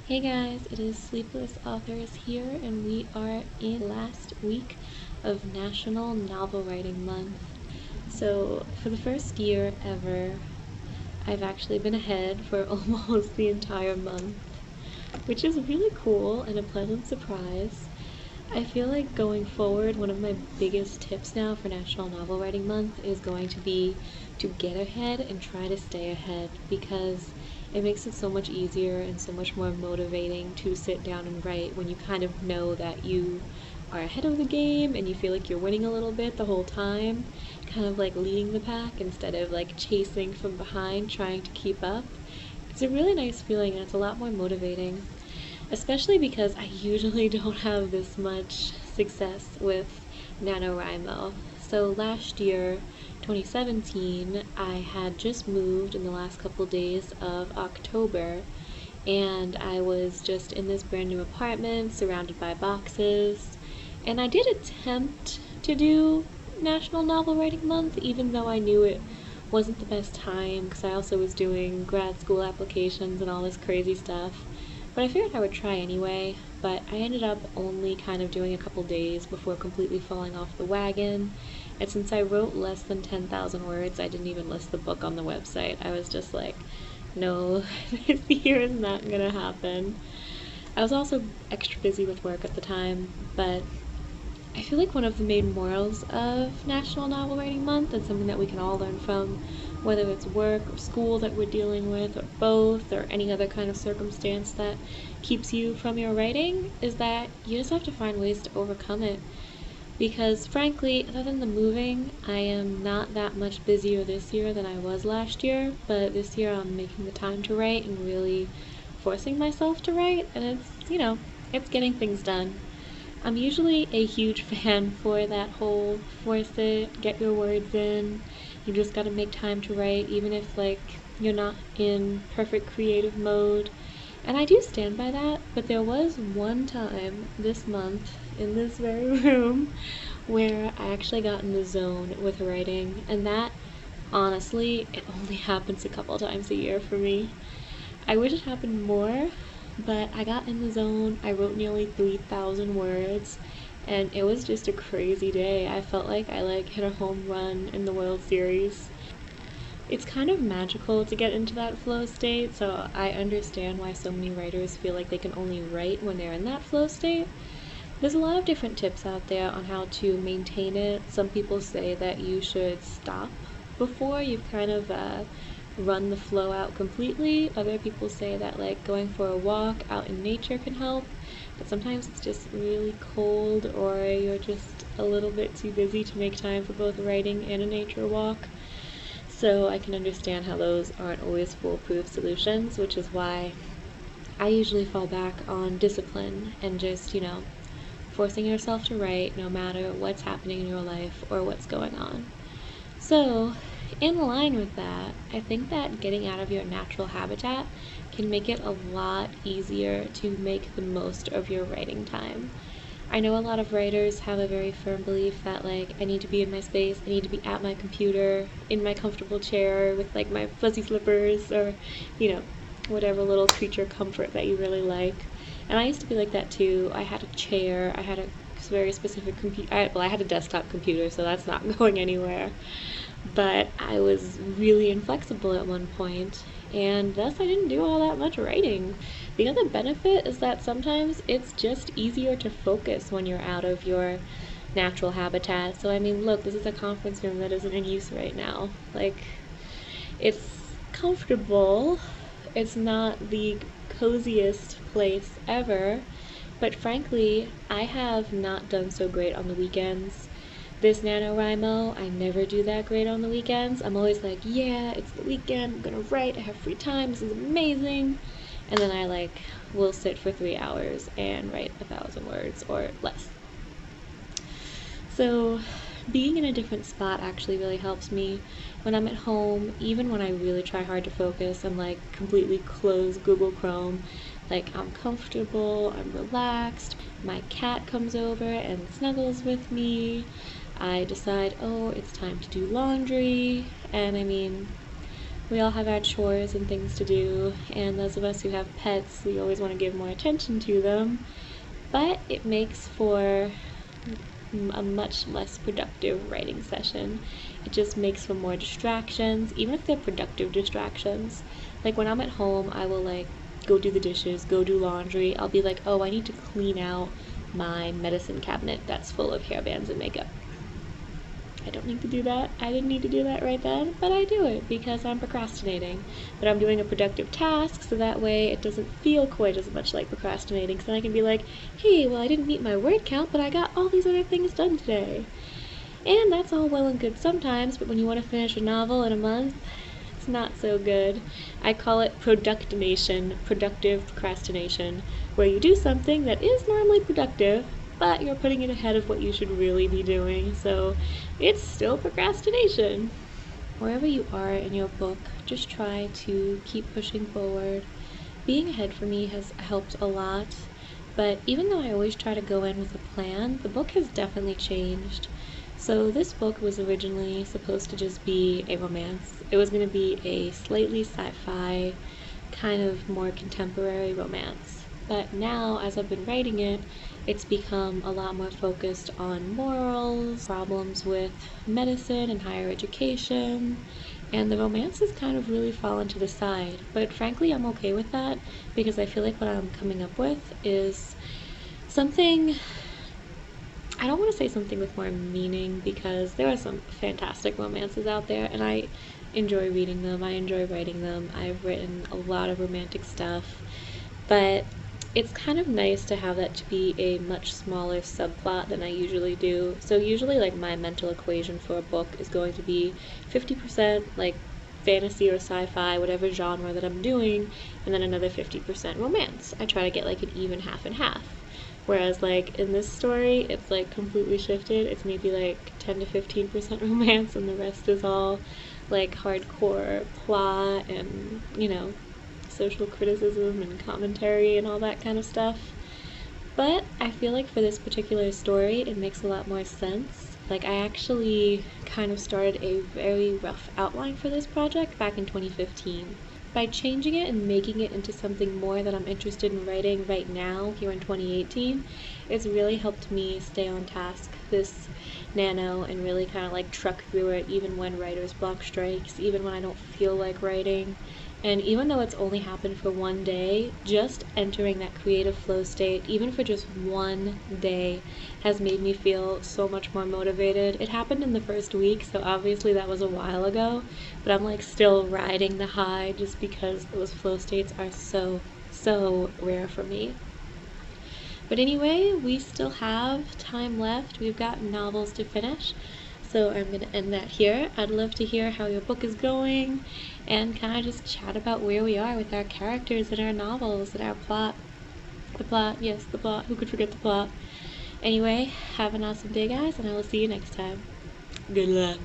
Hey guys, it is Sleepless Authors here, and we are in the last week of National Novel Writing Month. So, for the first year ever, I've actually been ahead for almost the entire month, which is really cool and a pleasant surprise. I feel like going forward, one of my biggest tips now for National Novel Writing Month is going to be to get ahead and try to stay ahead, because it makes it so much easier and so much more motivating to sit down and write when you kind of know that you are ahead of the game and you feel like you're winning a little bit the whole time, kind of like leading the pack instead of like chasing from behind trying to keep up. It's a really nice feeling and it's a lot more motivating, especially because I usually don't have this much success with NaNoWriMo. So last year, 2017, I had just moved in the last couple days of October, and I was just in this brand new apartment surrounded by boxes, and I did attempt to do National Novel Writing Month, even though I knew it wasn't the best time because I also was doing grad school applications and all this crazy stuff. But I figured I would try anyway, but I ended up only kind of doing a couple days before completely falling off the wagon. And since I wrote less than 10,000 words, I didn't even list the book on the website. I was just like, no, this year is not gonna happen. I was also extra busy with work at the time, but I feel like one of the main morals of National Novel Writing Month, and something that we can all learn from, whether it's work or school that we're dealing with, or both, or any other kind of circumstance that keeps you from your writing, is that you just have to find ways to overcome it. Because frankly, other than the moving, I am not that much busier this year than I was last year, but this year I'm making the time to write and really forcing myself to write, and it's getting things done. I'm usually a huge fan for that whole force it, get your words in, you just gotta make time to write, even if you're not in perfect creative mode. And I do stand by that, but there was one time this month in this very room where I actually got in the zone with writing, and that, honestly, it only happens a couple times a year for me. I wish it happened more, but I got in the zone. I wrote nearly 3,000 words, and it was just a crazy day. I felt like I hit a home run in the World Series. It's kind of magical to get into that flow state, so I understand why so many writers feel like they can only write when they're in that flow state. There's a lot of different tips out there on how to maintain it. Some people say that you should stop before you've kind of run the flow out completely. Other people say that going for a walk out in nature can help, but sometimes it's just really cold or you're just a little bit too busy to make time for both writing and a nature walk. So I can understand how those aren't always foolproof solutions, which is why I usually fall back on discipline and just, forcing yourself to write no matter what's happening in your life or what's going on. So, in line with that, I think that getting out of your natural habitat can make it a lot easier to make the most of your writing time. I know a lot of writers have a very firm belief that I need to be in my space, I need to be at my computer, in my comfortable chair with my fuzzy slippers, or whatever little creature comfort that you really like. And I used to be like that too. I had a chair, I had a very specific computer. I had a desktop computer, so that's not going anywhere. But I was really inflexible at one point, and thus I didn't do all that much writing. The other benefit is that sometimes it's just easier to focus when you're out of your natural habitat. So look, this is a conference room that isn't in use right now. It's comfortable. It's not the coziest place ever, but frankly, I have not done so great on the weekends. This NaNoWriMo, I never do that great on the weekends. I'm always like, yeah, it's the weekend, I'm gonna write, I have free time, this is amazing. And then I will sit for 3 hours and write 1,000 words or less. So being in a different spot actually really helps me. When I'm at home, even when I really try hard to focus and completely close Google Chrome, I'm comfortable, I'm relaxed, my cat comes over and snuggles with me, I decide, oh, it's time to do laundry, and we all have our chores and things to do, and those of us who have pets, we always want to give more attention to them, but it makes for a much less productive writing session. It just makes for more distractions, even if they're productive distractions. Like when I'm at home, I will like go do the dishes, go do laundry. I'll be like, oh, I need to clean out my medicine cabinet that's full of hairbands and makeup. I don't need to do that. I didn't need to do that right then, but I do it because I'm procrastinating. But I'm doing a productive task, so that way it doesn't feel quite as much like procrastinating. So then I can be like, hey, well, I didn't meet my word count, but I got all these other things done today. And that's all well and good sometimes, but when you want to finish a novel in a month, it's not so good. I call it productination, productive procrastination, where you do something that is normally productive, but you're putting it ahead of what you should really be doing, so it's still procrastination. Wherever you are in your book, just try to keep pushing forward. Being ahead for me has helped a lot, but even though I always try to go in with a plan, the book has definitely changed. So this book was originally supposed to just be a romance. It was going to be a slightly sci-fi, kind of more contemporary romance. But now, as I've been writing it, it's become a lot more focused on morals, problems with medicine and higher education, and the romance has kind of really fallen to the side. But frankly, I'm okay with that, because I feel like what I'm coming up with is something, I don't want to say something with more meaning, because there are some fantastic romances out there, and I enjoy reading them, I enjoy writing them. I've written a lot of romantic stuff, but it's kind of nice to have that to be a much smaller subplot than I usually do. So usually like my mental equation for a book is going to be 50% like fantasy or sci-fi, whatever genre that I'm doing, and then another 50% romance. I try to get like an even half and half. Whereas like in this story, it's like completely shifted. It's maybe like 10 to 15% romance and the rest is all like hardcore plot and, you know, social criticism and commentary and all that kind of stuff. But I feel like for this particular story, it makes a lot more sense. Like I actually kind of started a very rough outline for this project back in 2015. By changing it and making it into something more that I'm interested in writing right now, here in 2018, it's really helped me stay on task this nano and really kind of like truck through it even when writer's block strikes, even when I don't feel like writing. And even though it's only happened for one day, just entering that creative flow state, even for just one day, has made me feel so much more motivated. It happened in the first week, so obviously that was a while ago, but I'm like still riding the high just because those flow states are so rare for me. But anyway, we still have time left. We've got novels to finish. So I'm going to end that here. I'd love to hear how your book is going and kind of just chat about where we are with our characters and our novels and our plot. The plot, yes, the plot. Who could forget the plot? Anyway, have an awesome day, guys, and I will see you next time. Good luck.